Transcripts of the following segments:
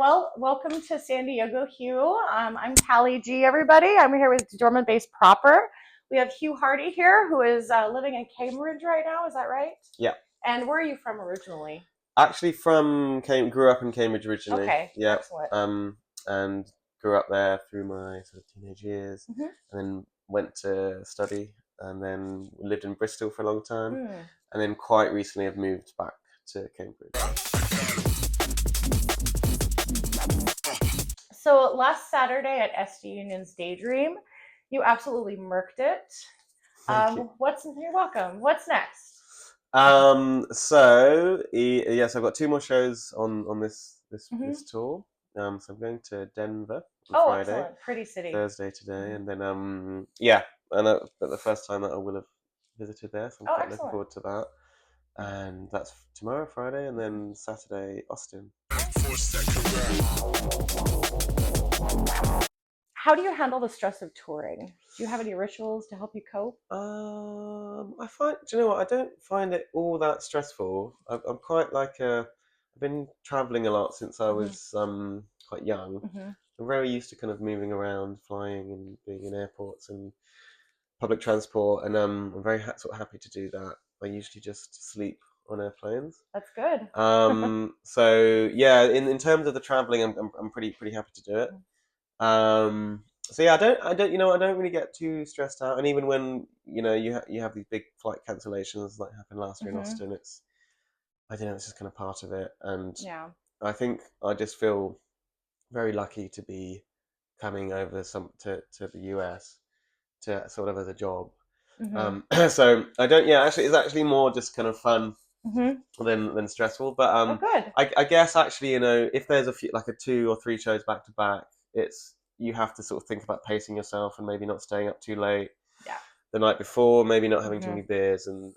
Welcome to San Diego, Hugh. I'm Callie G, everybody. I'm here with drum and bass proper. We have Hugh Hardie here, who is living in Cambridge right now. Is that right? Yeah. And where are you from originally? Actually, grew up in Cambridge originally. Okay, Yeah. excellent. And grew up there through my sort of teenage years, Mm-hmm. and then went to study, and then lived in Bristol for a long time, and then quite recently have moved back to Cambridge. So last Saturday at SD Union's Daydream, you absolutely murked it. Thank you. You're welcome. What's next? Yes, I've got two more shows on this tour. So I'm going to Denver on Friday. Excellent. Pretty city. Thursday today, and then but the first time that I will have visited there, so I'm quite looking forward to that. And that's tomorrow, Friday, and then Saturday, Austin. How do you handle the stress of touring? Do you have any rituals to help you cope? I find, do you know what? I don't find it all that stressful. I'm quite like I've been traveling a lot since I was quite young. I'm very used to kind of moving around, flying, and being in airports and public transport, and I'm very sort of happy to do that. I usually just sleep on airplanes. That's good. So yeah, in terms of the traveling, I'm pretty happy to do it. So yeah, I don't really get too stressed out, and even when you have these big flight cancellations like happened last year in Austin, it's just kind of part of it, and yeah, I think I just feel very lucky to be coming over to the US to sort of as a job. So I don't. Yeah, actually, it's actually more just kind of fun than stressful. But good. I guess actually, if there's a few like a 2 or 3 shows back to back, you have to sort of think about pacing yourself and maybe not staying up too late. Yeah. The night before, maybe not having too many beers, and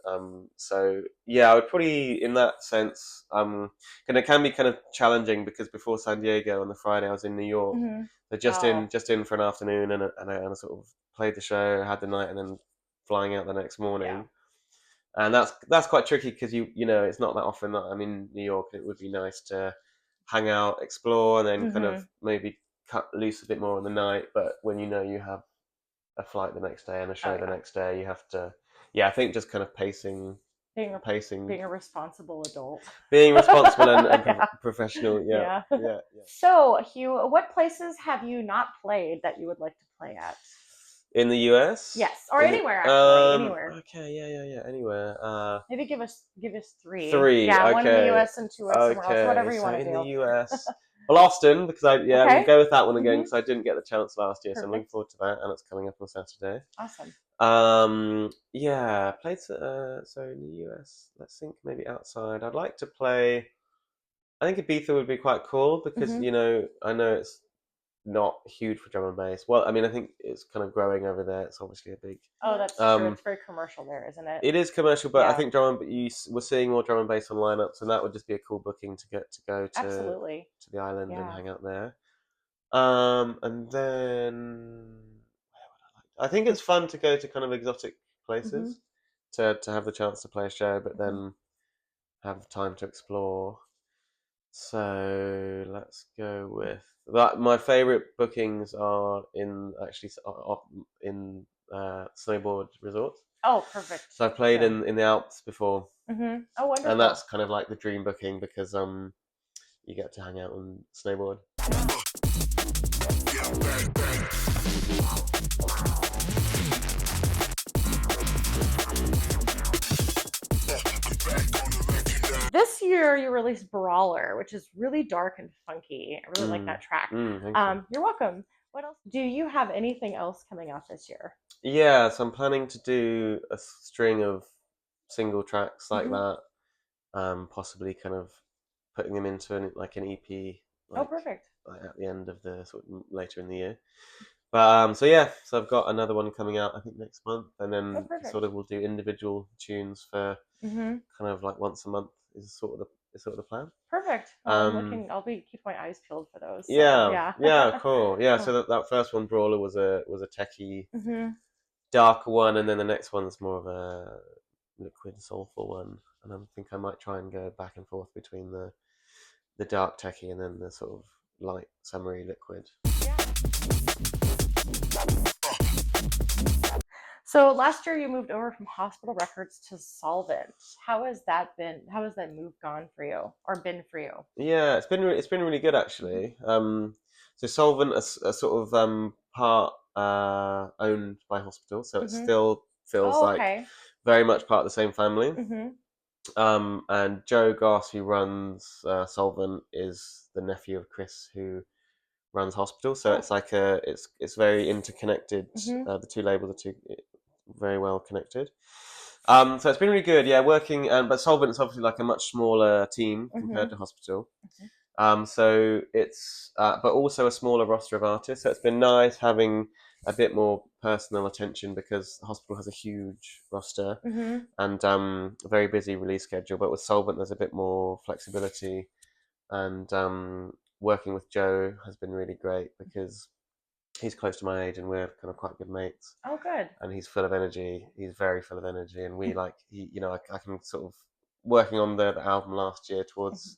so yeah, I would probably in that sense, and it can be kind of challenging because before San Diego on the Friday I was in New York, so just in for an afternoon, and I sort of played the show, had the night, and then flying out the next morning, and that's quite tricky because it's not that often that I'm in New York. It would be nice to hang out, explore, and then kind of maybe cut loose a bit more on the night, but when you have a flight the next day and a show the next day, you have to, I think just kind of pacing, being a responsible adult, being responsible and professional. Yeah. So Hugh, what places have you not played that you would like to play at? In the US? Yes, or anywhere actually. Anywhere. Okay, yeah, anywhere. Maybe give us 3. 3. Yeah, okay. One in the US and 2 somewhere else. Whatever you want to do. In the US. Well, Austin, because we'll go with that one again because I didn't get the chance last year, so I'm looking forward to that, and it's coming up on Saturday. Awesome. Yeah, played so in the US. Let's think maybe outside. I'd like to play. I think Ibiza would be quite cool because I know it's not huge for drum and bass. Well, I mean, I think it's kind of growing over there. It's obviously a big. Oh, that's true. It's very commercial there, isn't it? It is commercial, but I think we're seeing more drum and bass on lineups, and that would just be a cool booking to go to the island and hang out there. And then I think it's fun to go to kind of exotic places to have the chance to play a show, but then have time to explore. So let's go with that. My favorite bookings are in snowboard resorts. Oh, perfect. So I've played in the Alps before. Oh, wonderful. And that's kind of like the dream booking because you get to hang out on snowboard. This year you released Brawler, which is really dark and funky. I really like that track. You're welcome. What else? Do you have anything else coming out this year? Yeah, so I'm planning to do a string of single tracks like that. Possibly kind of putting them into an EP. Perfect. Like at the end of the sort of later in the year. But so I've got another one coming out I think next month, and then sort of we'll do individual tunes for kind of like once a month is sort of the plan. Perfect. Well, I'll keep my eyes peeled for those. So, yeah, cool. Yeah, so that first one, Brawler, was a techie, darker one, and then the next one's more of a liquid, soulful one. And I think I might try and go back and forth between the dark techie and then the sort of light summery liquid. Yeah. So last year you moved over from hospital records to solvent. How has that been? How has that move gone for you, or been for you? Yeah, it's been really good actually. So solvent is a sort of part owned by hospital, so it still feels Oh, like okay. very much part of the same family. Mm-hmm. And Joe Goss, who runs Solvent, is the nephew of Chris, who runs hospital. So Oh. it's like it's very interconnected. Mm-hmm. The two labels are very well connected. So it's been really good. Yeah, working. But Solvent is obviously like a much smaller team compared to hospital. So it's but also a smaller roster of artists. So it's been nice having a bit more personal attention because the hospital has a huge roster and a very busy release schedule. But with Solvent, there's a bit more flexibility, and working with Joe has been really great because he's close to my age and we're kind of quite good mates. Oh, good. And he's full of energy. He's very full of energy, and we like I can sort of working on the album last year towards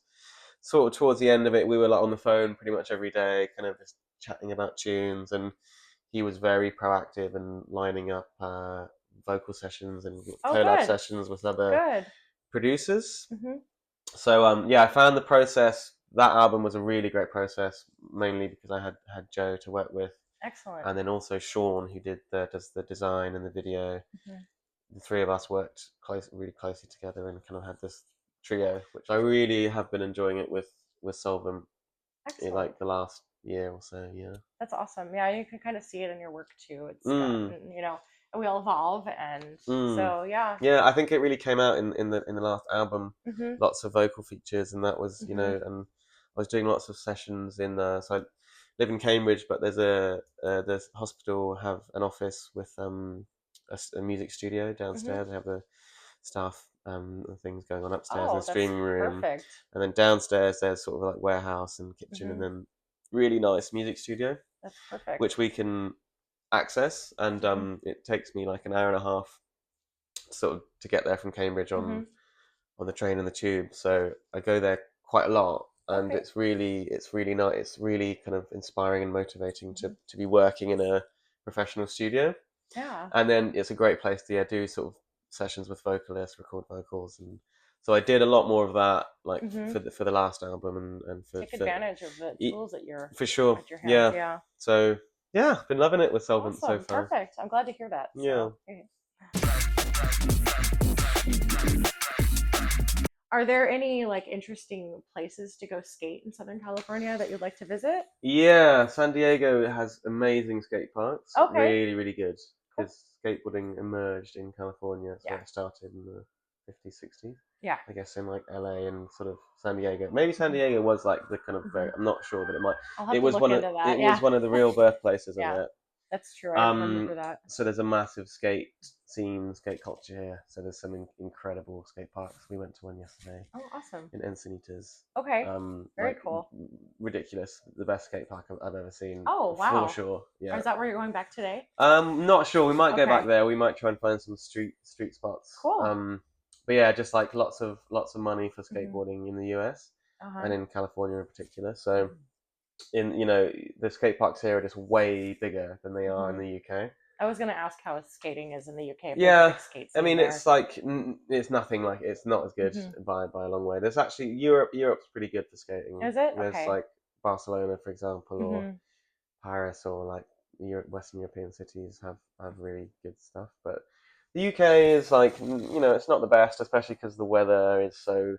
the end of it, we were like on the phone pretty much every day, kind of just chatting about tunes, and he was very proactive and lining up vocal sessions and collab sessions with other producers. So yeah, I found the process. That album was a really great process, mainly because I had Joe to work with. Excellent. And then also Sean, who does the design and the video. The three of us worked really closely together and kind of had this trio, which I really have been enjoying it with Solvent in like the last year or so. Yeah, that's awesome. Yeah, you can kind of see it in your work too. It's gotten, we all evolve, and so yeah. Yeah, I think it really came out in the last album. Lots of vocal features, and that was and I was doing lots of sessions in so I live in Cambridge, but there's the hospital have an office with a music studio downstairs. They have the staff things going on upstairs in the streaming room, perfect. and then downstairs there's sort of like warehouse and kitchen, and then really nice music studio. That's perfect. Which we can access, and it takes me like an hour and a half sort of to get there from Cambridge on the train and the tube. So I go there quite a lot, and it's really nice. It's really kind of inspiring and motivating to be working in a professional studio. Yeah. And then it's a great place to do sort of sessions with vocalists, record vocals, and so I did a lot more of that, like for the last album, and for take advantage of the tools that you're for sure. At your hands. Yeah. So yeah, been loving it with Solvent so far. Perfect. I'm glad to hear that. Yeah. Are there any like interesting places to go skate in Southern California that you'd like to visit? Yeah, San Diego has amazing skate parks. Really, really good. Because skateboarding emerged in California. That's where it started in the 50s, 60s. Yeah. I guess in like LA and sort of San Diego. Maybe San Diego was like the kind of very. I'm not sure, but it might. It was one of the real birthplaces of it. That's true. I remember that. So there's a massive skate scene, skate culture here. So there's some incredible skate parks. We went to one yesterday. Oh, awesome! In Encinitas. Okay. Very cool. Ridiculous. The best skate park I've ever seen. Oh, wow. For sure. Yeah. Is that where you're going back today? Not sure. We might go back there. We might try and find some street spots. Cool. But yeah, just like lots of money for skateboarding in the US and in California in particular. So in the skate parks here are just way bigger than they are in the UK. I was going to ask how skating is in the UK. Yeah, I mean it's like it's nothing like it's not as good by a long way. There's actually Europe's pretty good for skating. Is it? There's like Barcelona, for example, or Paris, or like Western European cities have really good stuff. But the UK is like it's not the best, especially because the weather is so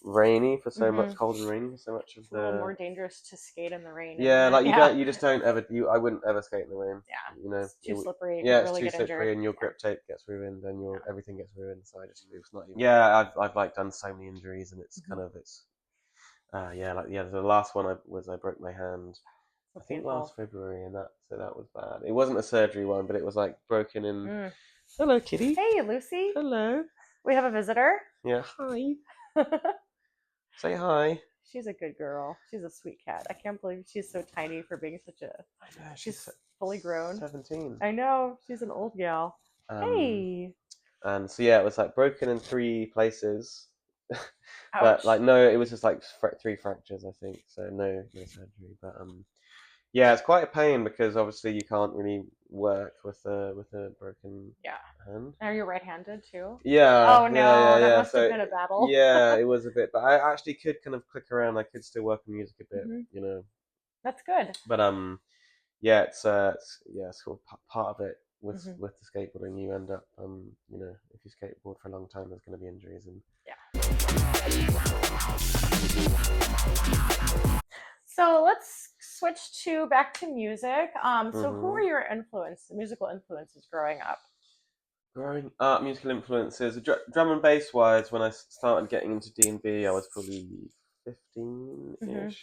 rainy for so much, cold and rainy for so much of the. A little more dangerous to skate in the rain. Yeah, like you just don't ever. I wouldn't ever skate in the rain. Yeah, it's too slippery. Yeah, it's too slippery, and your grip tape gets ruined, and everything gets ruined. So it's not even. Yeah, I've like done so many injuries, and it's kind of the last one I broke my hand. I think last February, and that was bad. It wasn't a surgery one, but it was like broken in. Hello, kitty. Hey, Lucy. Hello. We have a visitor. Yeah. Hi. Say hi. She's a good girl. She's a sweet cat. I can't believe she's so tiny for being such a. I know, she's fully grown. 17. I know. She's an old gal. Hey. And so yeah, it was like broken in 3 places but Ouch. like no, it was just like 3 fractures, I think. So no surgery. But yeah, it's quite a pain because obviously you can't really work with a broken Yeah. hand. Are you right-handed too? Yeah, Oh yeah, yeah, no, that yeah. must have So been a battle. yeah, it was a bit, but I actually could kind of click around. I could still work on music a bit, Hmm. you know. That's good. But yeah, it's yeah, it's sort of part of it Hmm. with the skateboarding. You end up you know, if you skateboard for a long time, there's going to be injuries and Yeah. So let's switch to back to music. So who hmm were your musical influences growing up? growing up, musical influences, drum and bass wise. When I started getting into D&B, I was probably Hmm. 15-ish,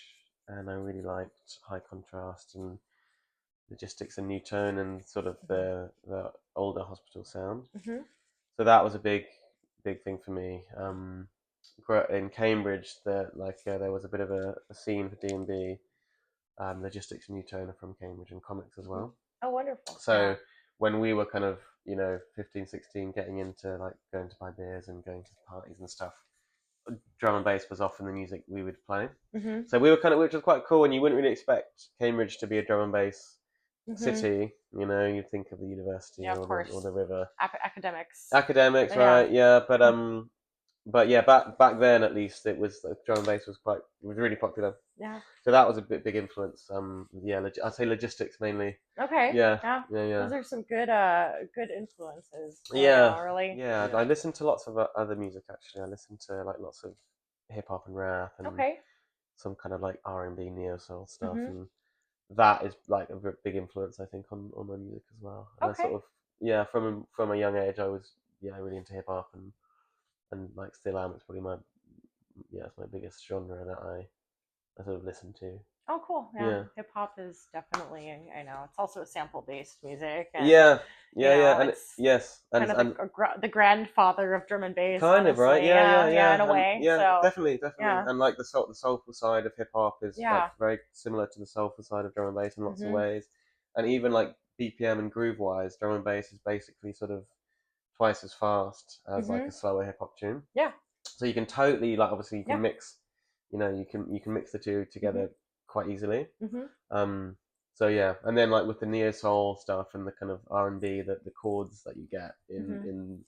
and I really liked High Contrast and Logistics and New Tone and sort of Hmm. the older Hospital sound. Hmm. So that was a big thing for me. In Cambridge, there was a bit of a scene for D&B. Logistics and New Tone are from Cambridge and comics as Hmm. well. Oh, wonderful. Yeah. So when we were kind of, you know, 15, 16, getting into like going to buy beers and going to parties and stuff, drum and bass was often the music we would play. Hmm. So we were kind of, which was quite cool, and you wouldn't really expect Cambridge to be a drum and bass Hmm. city. You know, you'd think of the university Yeah, of or course. the river. Academics. Academics, Yeah. right? Yeah, but yeah, back then at least it was drum and bass was really popular. Yeah. So that was a big influence. Yeah, I'd say logistics mainly. Okay. Yeah, Yeah. yeah, yeah. Those are some good influences. Yeah, Really. yeah. I listen to lots of other music actually. I listen to like lots of hip hop and rap and Okay. some kind of like R&B neo soul stuff, Hmm. and that is like a big influence I think on my music as well. And I Okay. sort of yeah from a young age I was yeah really into hip hop and like still am. It's probably my yeah it's my biggest genre that I sort of listen to. Oh, cool. Yeah. Yeah. Hip hop is definitely, I know, it's also a sample-based music, and Yeah, yeah, yeah, and it's yes, kind of and the grandfather of drum and bass, kind of right, honestly. yeah, yeah, Yeah, yeah, in a yeah, and way. yeah, So, definitely, yeah, and like the soulful side of hip hop is like yeah. very similar to the soulful side of drum and bass in lots of Hmm. ways, and even like BPM and groove wise, drum and bass is basically sort of twice as fast as like a Hmm. slower hip hop tune. Yeah, So you can totally like obviously you yeah. can mix, you know, you can mix the two Hmm. together quite easily. Hmm. Um, so yeah, and then like with the neo soul stuff and the kind of R&B, the chords that you get Hmm.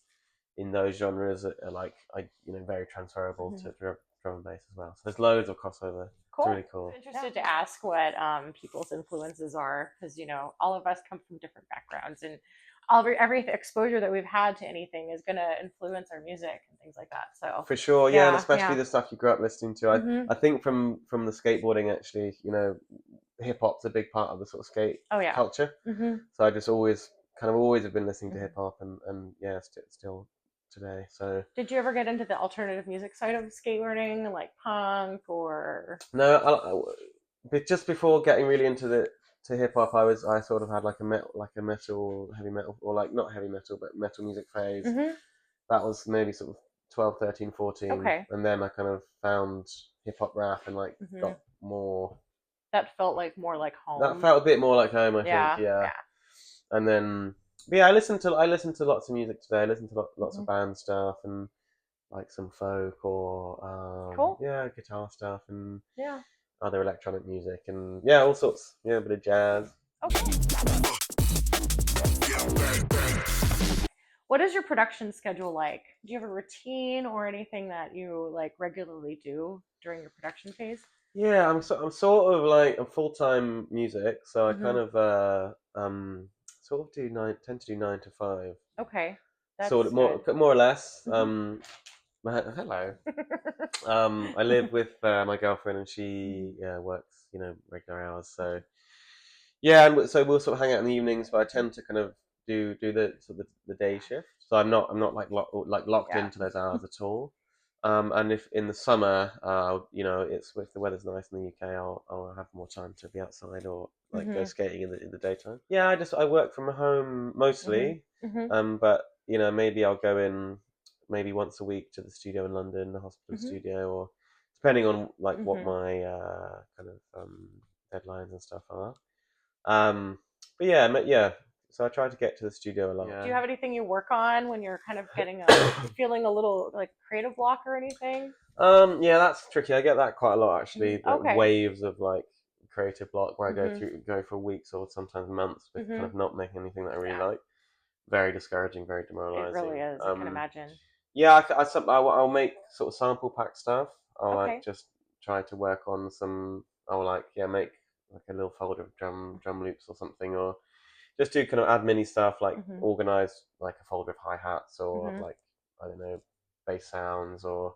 in those genres are like you know very transferable Hmm. to drum and bass as well. So there's loads of crossover. It's Cool. really cool. I'm interested to ask what people's influences are, because all of us come from different backgrounds, and every exposure that we've had to anything is going to influence our music and things like that. So, For sure, yeah, and yeah, especially yeah. the stuff you grew up listening to. Hmm. I think from the skateboarding actually, you know, hip hop's a big part of the sort of skate Oh, yeah. culture. Hmm. So I just always kind of always have been listening to hip Hmm. hop and yeah, still today. So Did you ever get into the alternative music side of skateboarding, like punk or? no, but just before getting really into the to hip hop, I sort of had like a metal heavy metal or like not heavy metal but metal music phase. Hmm. That was maybe sort of 12, 13, 14, Okay. and then I kind of found hip hop rap and like Hmm. got more. That felt like more like That home. felt a bit more like home, I think. Yeah, Yeah, yeah. and then but yeah, I listen to lots of music today. I listen to lots Hmm. of band stuff and like some folk or Cool. yeah guitar stuff and Yeah. other electronic music and yeah all sorts. Yeah, a bit of jazz. Okay. What is your production schedule like? Do you have a routine or anything that you like regularly do during your production phase? Yeah, I'm sort of like I'm full time music, so I kind Hmm. of sort of do nine tend to do 9 to 5, Okay, sort that's of good. more or less. Hmm. Hello. I live with my girlfriend, and she works you know regular hours, so yeah, and so we'll sort of hang out in the evenings, but I tend to kind of do the sort of the day shift, so I'm not like locked Yeah. into those hours at all. And if in the summer, you know, it's if the weather's nice in the UK, I'll have more time to be outside or like go Hmm. skating in the daytime. Yeah, I work from home Hmm. mostly, Hmm. but you know maybe I'll go in maybe once a week to the studio in London, the hospital Hmm. studio, or depending on like what Hmm. my kind of deadlines and stuff are. Um, but yeah, yeah, so I try to get to the studio a lot. Do you have anything you work on when you're kind of feeling a little like creative block or anything? Yeah, that's tricky. I get that quite a lot actually. Like Okay. waves of like creative block where I Mm-hmm. go for weeks or sometimes months with kind Mm-hmm. of not making anything that I really Yeah, like. Very discouraging, very it really demoralizing. is. I can imagine. Yeah, I'll make sort of sample pack stuff. I'll like Okay. just try to work on some. I'll like make like a little folder of drum loops or something, or just do kind of add mini stuff like Mm-hmm. organize like a folder of hi hats or Mm-hmm. like I don't know bass sounds or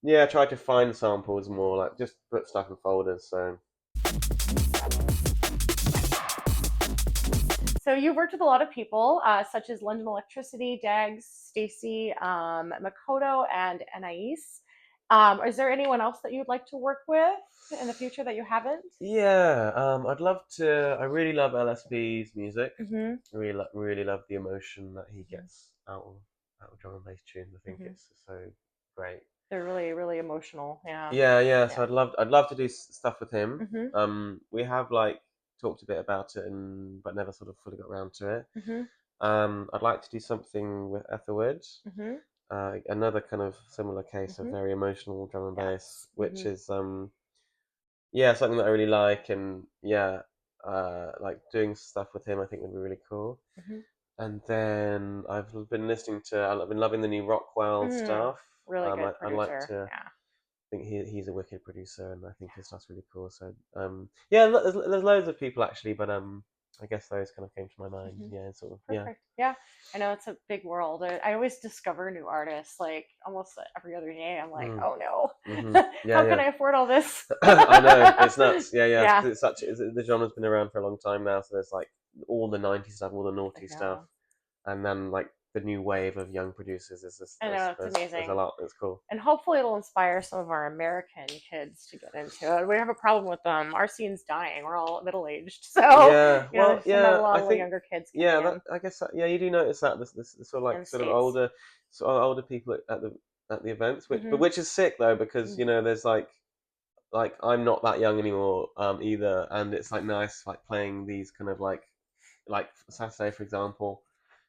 yeah, try to find samples more like just put stuff in folders. So So you've worked with a lot of people, such as London Electricity, Dags, Stacy, Makoto, and Anais. Is there anyone else that you'd like to work with in the future that you haven't? yeah, I'd love to. I really love LSP's music. Mm-hmm. Really love the emotion that he Mm-hmm. gets out of drum and bass tunes. I think Mm-hmm. it's so great. They're really, really emotional. Yeah. Yeah. So Yeah. I'd love to do stuff with him. Mm-hmm. We have like talked a bit about it, and but never sort of fully got around to it. Mm-hmm. I'd like to do something with Ethelwood. Mm-hmm. Another kind of similar case of Mm-hmm. very emotional drum and bass, Yes. which Mm-hmm. is yeah something that I really like, and yeah, like doing stuff with him I think would be really cool. Mm-hmm. And then I've been I've been loving the new Rockwell Mm. stuff. Really good I'd like producer. to. Yeah. I think he's a wicked producer, and I think his stuff's really cool. So yeah, there's loads of people actually, but I guess those kind of came to my mind. Mm-hmm. Yeah, sort of yeah. Perfect. Yeah. I know it's a big world. I always discover new artists like almost every other day. I'm like, Mm, oh hmm. no, Yeah, how can yeah. I afford all this? I know it's nuts. Yeah, Yeah. because the genre's been around for a long time now. So there's like all the '90s stuff, all the I naughty stuff, know. and then like the new wave of young producers. Is just I know. It's there's a amazing. lot. It's cool. And hopefully it'll inspire some of our American kids to get into it. We have a problem with our scene's dying. We're all middle aged, so Yeah, well, there's not a yeah, lot I of think, younger kids coming yeah, in I guess, yeah, you do notice that this in the sort of states. older people at the events, Mm-hmm. which is sick though because you know there's like I'm not that young anymore either, and it's like nice like playing these kind of like Saturday for example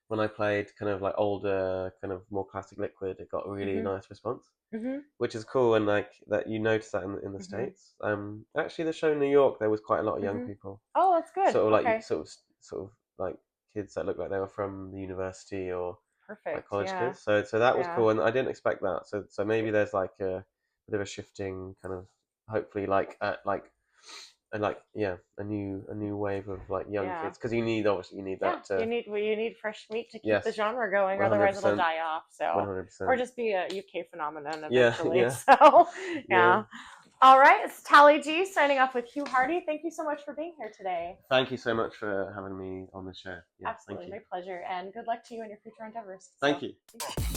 when I played kind of like older kind of more classic Liquid, it got a really Mm-hmm. nice response, Mm-hmm. which is cool and like that you notice that in the Mm-hmm. States. Actually, the show in New York there was quite a lot of young Mm-hmm. people Oh, that's good. sort of like Okay. sort of like kids that looked like they were from the university or like Perfect. college Yeah. kids. So that was Yeah. cool, and I didn't expect that. So maybe there's like a bit of a shifting kind of hopefully like and like yeah a new wave of like young Yeah. kids because you need Yeah. that to You need fresh meat to keep the yes genre going, one hundred otherwise it'll percent die off. So, 100% or just be a UK phenomenon yeah eventually. yeah So, yeah. yeah. All right. It's Tally G signing off with Hugh Hardie. Thank you so much for being here today. Thank you so much for having me on the show. Yeah, thank Absolutely, you. my pleasure, and good luck to you in your future endeavors. Thank So. you.